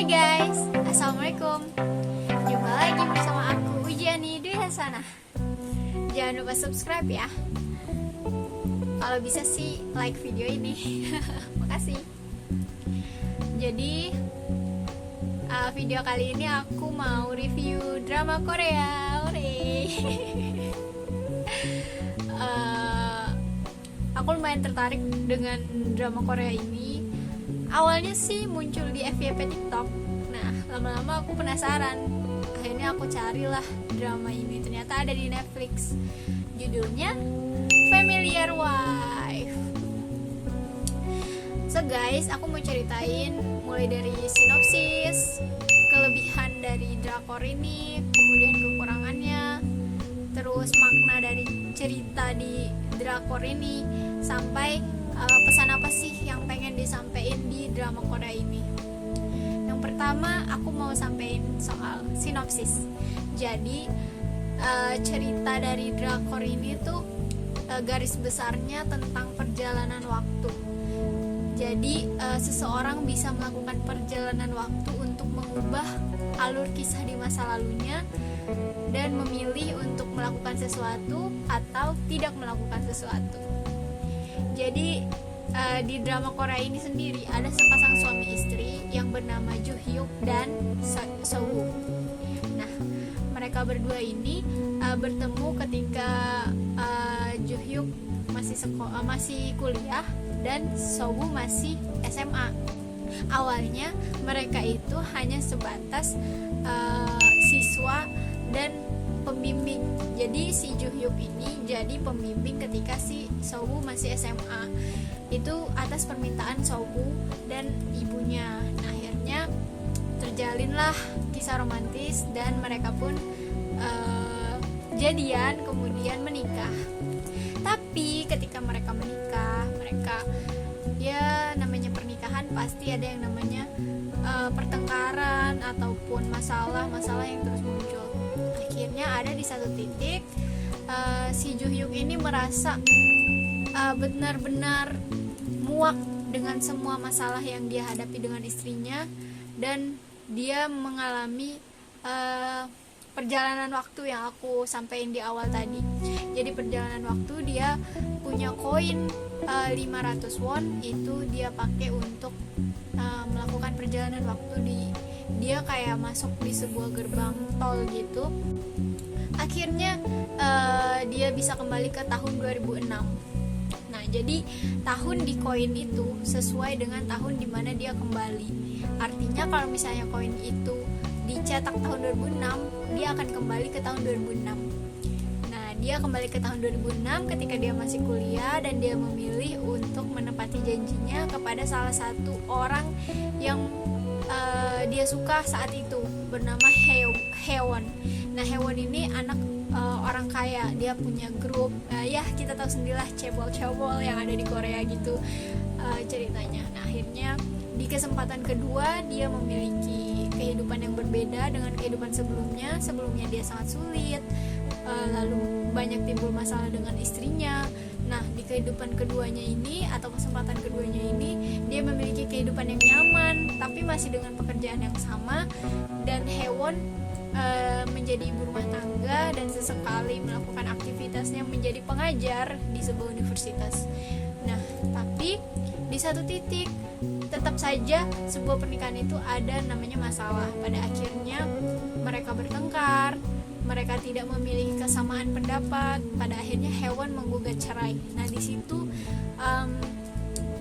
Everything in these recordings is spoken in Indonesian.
Guys, Assalamualaikum. Jumpa lagi bersama aku Ujiani Dwi Hasanah. Jangan lupa subscribe ya. Kalau bisa sih like video ini. Makasih. Jadi video kali ini aku mau review drama Korea. Aku lumayan tertarik dengan drama Korea ini. Awalnya sih muncul di FYP TikTok. Nah, lama-lama aku penasaran. Akhirnya aku carilah drama ini. Ternyata ada di Netflix. Judulnya Familiar Wife. So guys, aku mau ceritain mulai dari sinopsis, kelebihan dari drakor ini, kemudian kekurangannya, terus makna dari cerita di drakor ini, sampai pesan apa sih yang pengen disampaikan di drama Korea ini. Yang pertama, aku mau sampaikan soal sinopsis. Jadi cerita dari drakor ini tuh garis besarnya tentang perjalanan waktu. Jadi seseorang bisa melakukan perjalanan waktu untuk mengubah alur kisah di masa lalunya dan memilih untuk melakukan sesuatu atau tidak melakukan sesuatu. Jadi di drama Korea ini sendiri ada sepasang suami istri yang bernama Jo Hyuk dan So Woo. Nah, mereka berdua ini bertemu ketika Jo Hyuk masih kuliah dan So Woo masih SMA. Awalnya mereka itu hanya sebatas siswa dan pembimbing. Jadi si Jo Hyuk ini jadi pembimbing ketika si So Woo masih SMA. Itu atas permintaan So Woo dan ibunya. Nah, akhirnya terjalinlah kisah romantis dan mereka pun jadian kemudian menikah. Tapi ketika mereka menikah, ya namanya pernikahan pasti ada yang namanya pertengkaran ataupun masalah yang terus muncul. Akhirnya ada di satu titik si Jo Hyuk ini merasa benar-benar muak dengan semua masalah yang dia hadapi dengan istrinya, dan dia mengalami perjalanan waktu yang aku sampaikan di awal tadi. Jadi perjalanan waktu, dia punya koin 500 won, itu dia pakai untuk melakukan perjalanan waktu. Dia kayak masuk di sebuah gerbang tol gitu. Akhirnya dia bisa kembali ke tahun 2006. Nah, jadi tahun di koin itu sesuai dengan tahun dimana dia kembali. Artinya kalau misalnya koin itu dicetak tahun 2006, dia akan kembali ke tahun 2006. Nah, dia kembali ke tahun 2006 ketika dia masih kuliah, dan dia memilih untuk menepati janjinya kepada salah satu orang yang dia suka saat itu, bernama Haewon. Nah, Haewon ini anak orang kaya. Dia punya grup, ya kita tahu sendirilah, cebol-cebol yang ada di Korea gitu ceritanya. Nah, akhirnya di kesempatan kedua dia memiliki kehidupan yang berbeda dengan kehidupan sebelumnya. Sebelumnya dia sangat sulit, lalu banyak timbul masalah dengan istrinya. Nah, di kehidupan keduanya ini atau kesempatan keduanya ini, dia memiliki kehidupan yang nyaman tapi masih dengan pekerjaan yang sama, dan Haewon menjadi ibu rumah tangga dan sesekali melakukan aktivitasnya menjadi pengajar di sebuah universitas. Nah, tapi di satu titik tetap saja sebuah pernikahan itu ada namanya masalah. Pada akhirnya mereka bertengkar, mereka tidak memiliki kesamaan pendapat. Pada akhirnya Haewon menggugat cerai. Nah, di situ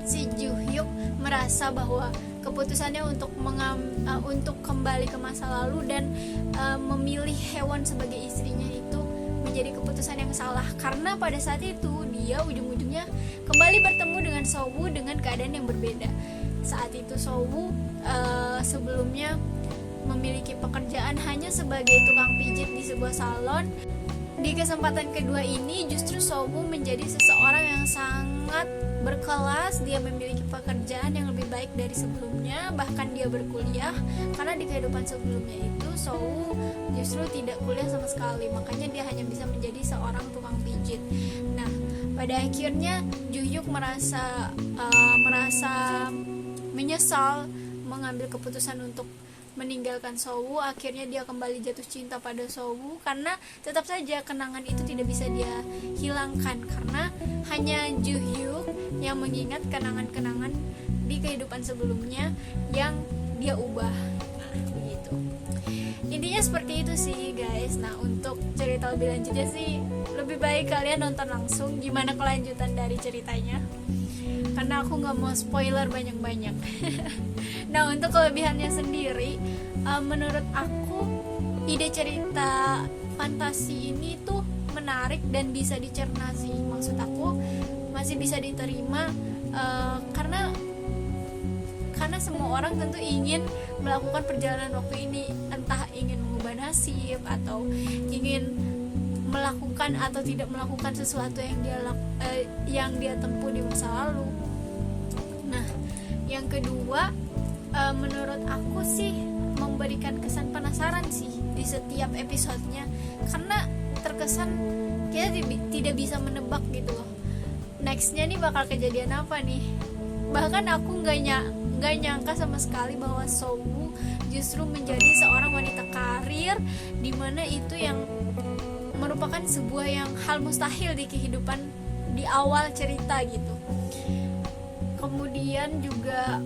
si Jo Hyuk merasa bahwa keputusannya untuk kembali ke masa lalu dan memilih Haewon sebagai istrinya itu menjadi keputusan yang salah, karena pada saat itu dia ujung-ujungnya kembali bertemu dengan So Woo dengan keadaan yang berbeda. Saat itu So Woo sebelumnya memiliki pekerjaan hanya sebagai tukang pijit di sebuah salon. Di kesempatan kedua ini justru So Woo menjadi seseorang yang sangat berkelas. Dia memiliki pekerjaan yang lebih baik dari sebelumnya, bahkan dia berkuliah, karena di kehidupan sebelumnya itu So Woo justru tidak kuliah sama sekali, makanya dia hanya bisa menjadi seorang tukang pijit. Nah, pada akhirnya Jo Hyuk merasa menyesal mengambil keputusan untuk meninggalkan Sowu, akhirnya dia kembali jatuh cinta pada Sowu, karena tetap saja kenangan itu tidak bisa dia hilangkan, karena hanya Ju-hyuk yang mengingat kenangan-kenangan di kehidupan sebelumnya yang dia ubah. Nah, begitu. Intinya seperti itu sih guys. Nah, untuk cerita lebih lanjutnya sih lebih baik kalian nonton langsung gimana kelanjutan dari ceritanya, karena aku nggak mau spoiler banyak-banyak. Nah, untuk kelebihannya sendiri, menurut aku ide cerita fantasi ini tuh menarik dan bisa dicerna sih. Maksud aku masih bisa diterima, karena semua orang tentu ingin melakukan perjalanan waktu ini, entah ingin mengubah nasib atau ingin melakukan atau tidak melakukan sesuatu yang dia tempuh di masa lalu. Nah, yang kedua, menurut aku sih memberikan kesan penasaran sih di setiap episodenya, karena terkesan kita tidak bisa menebak gitu loh, nextnya nih bakal kejadian apa nih. Bahkan aku nggak nyangka sama sekali bahwa Sowu justru menjadi seorang wanita karir, dimana itu yang merupakan sebuah yang hal mustahil di kehidupan di awal cerita gitu. Kemudian juga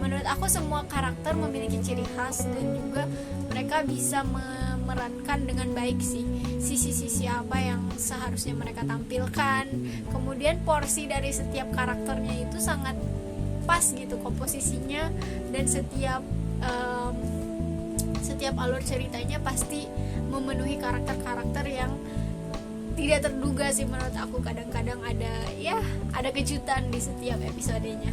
menurut aku semua karakter memiliki ciri khas dan juga mereka bisa memerankan dengan baik sih sisi-sisi apa yang seharusnya mereka tampilkan. Kemudian porsi dari setiap karakternya itu sangat pas gitu komposisinya, dan setiap alur ceritanya pasti memenuhi karakter-karakter yang tidak terduga sih menurut aku. Kadang-kadang ada kejutan di setiap episodenya.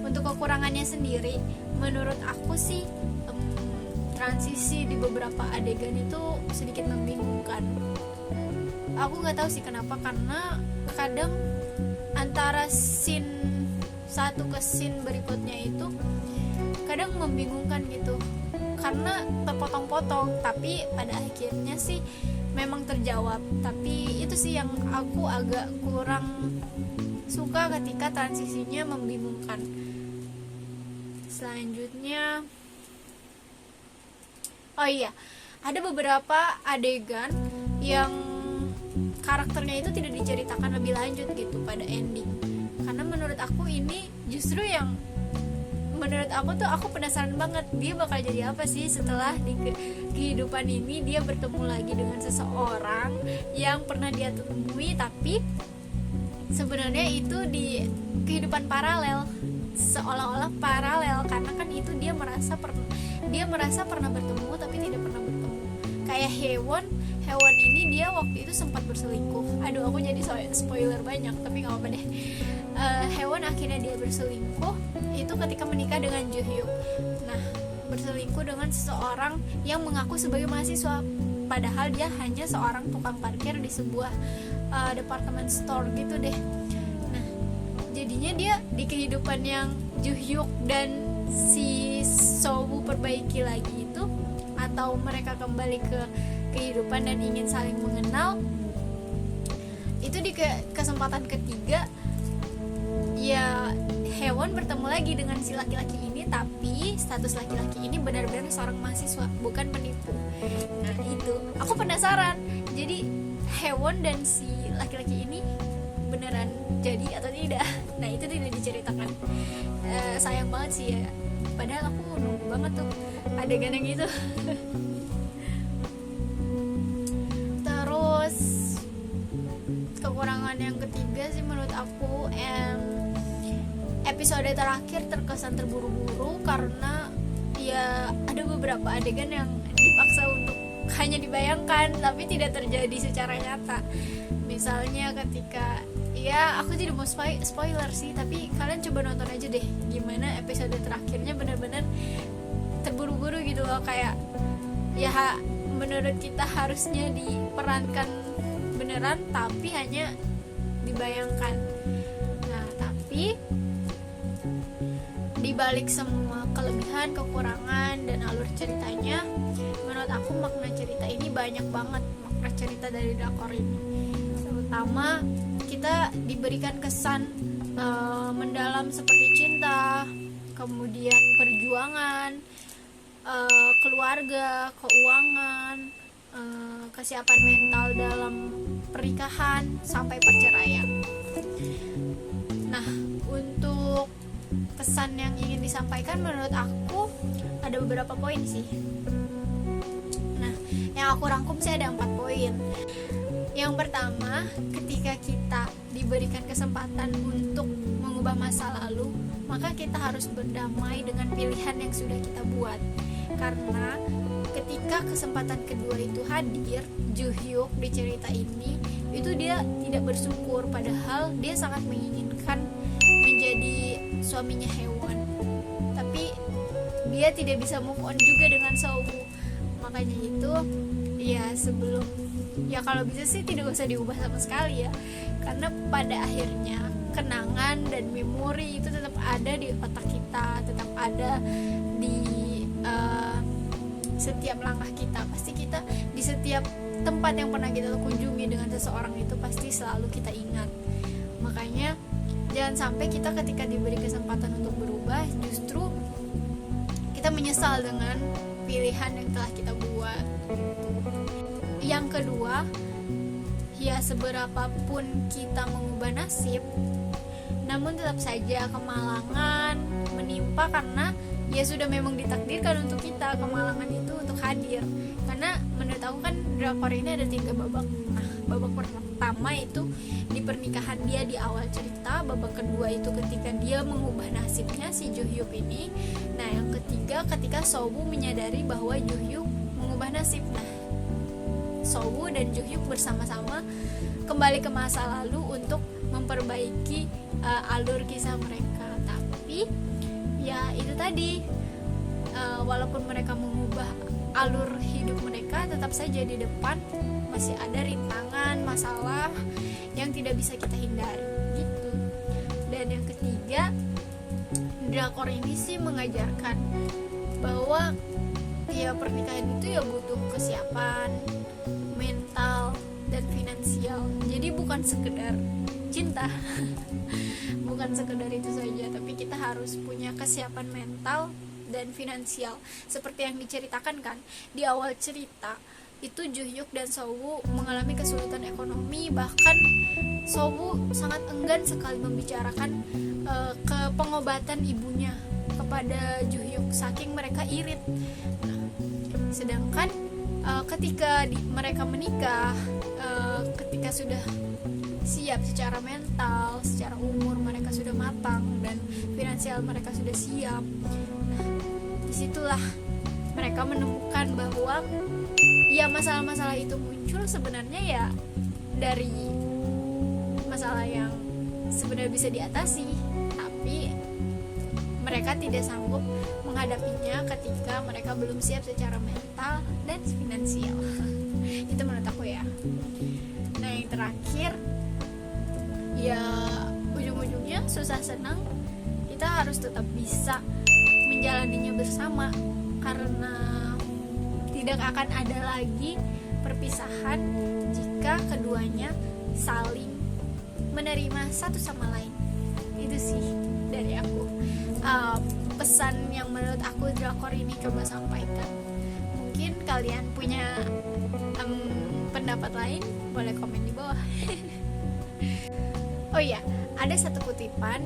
Untuk kekurangannya sendiri, menurut aku sih transisi di beberapa adegan itu sedikit membingungkan. Aku nggak tahu sih kenapa, karena kadang antara scene satu ke scene berikutnya itu kadang membingungkan gitu, karena terpotong-potong, tapi pada akhirnya sih memang terjawab. Tapi itu sih yang aku agak kurang suka ketika transisinya membingungkan. Selanjutnya, oh iya, ada beberapa adegan yang karakternya itu tidak diceritakan lebih lanjut gitu pada ending, karena menurut aku ini justru yang menurut aku penasaran banget dia bakal jadi apa sih setelah di kehidupan ini dia bertemu lagi dengan seseorang yang pernah dia temui, tapi sebenarnya itu di kehidupan paralel, seolah-olah paralel, karena kan itu dia merasa pernah bertemu tapi tidak pernah bertemu. Kayak Hewon ini dia waktu itu sempat berselingkuh. Aduh, aku jadi spoiler banyak, tapi nggak apa deh. Hewon akhirnya dia berselingkuh itu ketika menikah dengan Ju-hyuk. Nah, berselingkuh dengan seseorang yang mengaku sebagai mahasiswa, padahal dia hanya seorang tukang parkir di sebuah department store gitu deh. Nah, jadinya dia di kehidupan yang Ju-hyuk dan si Sowu perbaiki lagi itu, atau mereka kembali ke kehidupan dan ingin saling mengenal, itu di kesempatan ketiga ya Hewon bertemu lagi dengan si laki-laki ini, tapi status laki-laki ini benar-benar seorang mahasiswa, bukan penipu. Nah, itu aku penasaran, jadi Hewon dan si laki-laki ini beneran jadi atau tidak. Nah, itu tidak diceritakan. Sayang banget sih ya, padahal aku nunggu banget tuh adegan yang gitu. Terus kekurangan yang ketiga sih menurut aku, episode terakhir terkesan terburu-buru, karena ya ada beberapa adegan yang dipaksa untuk hanya dibayangkan tapi tidak terjadi secara nyata. Misalnya ketika, ya aku tidak mau spoiler sih, tapi kalian coba nonton aja deh gimana episode terakhirnya benar-benar terburu-buru gitu loh, kayak ya menurut kita harusnya diperankan beneran tapi hanya dibayangkan. Nah, tapi dibalik semua kelebihan, kekurangan, dan alur ceritanya, menurut aku makna cerita ini banyak banget, makna cerita dari drakor ini. Terutama kita diberikan kesan mendalam seperti cinta, kemudian perjuangan, keluarga, keuangan, kesiapan mental dalam pernikahan sampai perceraian. Nah, untuk pesan yang ingin disampaikan menurut aku ada beberapa poin sih. Nah, yang aku rangkum sih ada 4 poin. Yang pertama, ketika kita diberikan kesempatan untuk mengubah masa lalu, maka kita harus berdamai dengan pilihan yang sudah kita buat. Karena ketika kesempatan kedua itu hadir, Ju-hyuk di cerita ini itu dia tidak bersyukur, padahal dia sangat menginginkan menjadi suaminya Haewon. Tapi dia tidak bisa move on juga dengan So-woo. Makanya itu ya sebelum kalau bisa sih tidak usah diubah sama sekali ya, karena pada akhirnya kenangan dan memori itu tetap ada di otak kita, tetap ada di setiap langkah kita. Pasti kita di setiap tempat yang pernah kita kunjungi dengan seseorang itu pasti selalu kita ingat. Makanya jangan sampai kita ketika diberi kesempatan untuk berubah justru kita menyesal dengan pilihan yang telah kita buat. Yang kedua, ya seberapapun kita mengubah nasib, namun tetap saja kemalangan menimpa karena ya sudah memang ditakdirkan untuk kita kemalangan itu untuk hadir. Karena menurut aku kan drakor ini ada 3 babak. Nah, babak pertama itu di pernikahan dia di awal cerita, babak kedua itu ketika dia mengubah nasibnya si Ju-hyuk ini. Nah, yang ketiga ketika So-woo menyadari bahwa Ju-hyuk mengubah nasib. Nah, So-woo dan Ju-hyuk bersama-sama kembali ke masa lalu untuk memperbaiki alur kisah mereka. Tapi ya itu tadi, walaupun mereka mengubah alur hidup mereka, tetap saja di depan masih ada rintangan, masalah yang tidak bisa kita hindari gitu. Dan yang ketiga, drakor ini sih mengajarkan bahwa ya pernikahan itu ya butuh kesiapan mental dan finansial. Jadi bukan sekedar cinta bukan sekedar itu saja, tapi kita harus punya kesiapan mental dan finansial. Seperti yang diceritakan kan di awal cerita itu, Ju-hyuk dan So-woo mengalami kesulitan ekonomi, bahkan So-woo sangat enggan sekali membicarakan ke pengobatan ibunya kepada Ju-hyuk saking mereka irit. Nah, sedangkan ketika mereka menikah, ketika sudah siap secara mental, secara umur mereka sudah matang dan finansial mereka sudah siap. Nah, disitulah mereka menemukan bahwa ya masalah-masalah itu muncul sebenarnya ya dari masalah yang sebenarnya bisa diatasi, tapi mereka tidak sanggup menghadapinya ketika mereka belum siap secara mental dan finansial. Itu menurut aku ya. Nah, yang terakhir ya ujung-ujungnya susah senang kita harus tetap bisa menjalaninya bersama, karena tidak akan ada lagi perpisahan jika keduanya saling menerima satu sama lain. Itu sih dari aku, pesan yang menurut aku drakor ini coba sampaikan. Mungkin kalian punya pendapat lain, boleh komen di bawah. Oh iya, ada satu kutipan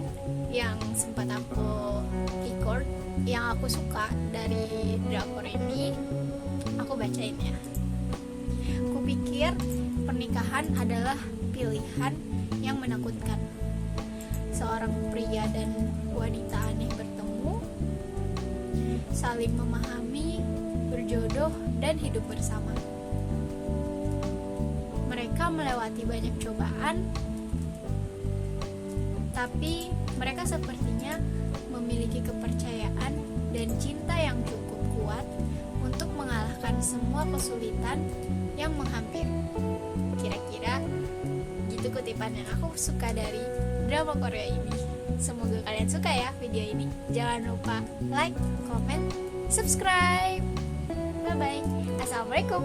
yang sempat aku record yang aku suka dari drakor ini, aku bacain ya. Kupikir pernikahan adalah pilihan yang menakutkan. Seorang pria dan wanita aneh bertemu, saling memahami, berjodoh, dan hidup bersama. Mereka melewati banyak cobaan, tapi mereka sepertinya memiliki kepercayaan dan cinta yang cukup kuat untuk mengalahkan semua kesulitan yang menghampiri. Kira-kira gitu kutipan yang aku suka dari drama Korea ini. Semoga kalian suka ya video ini. Jangan lupa like, comment, subscribe. Bye bye. Assalamualaikum.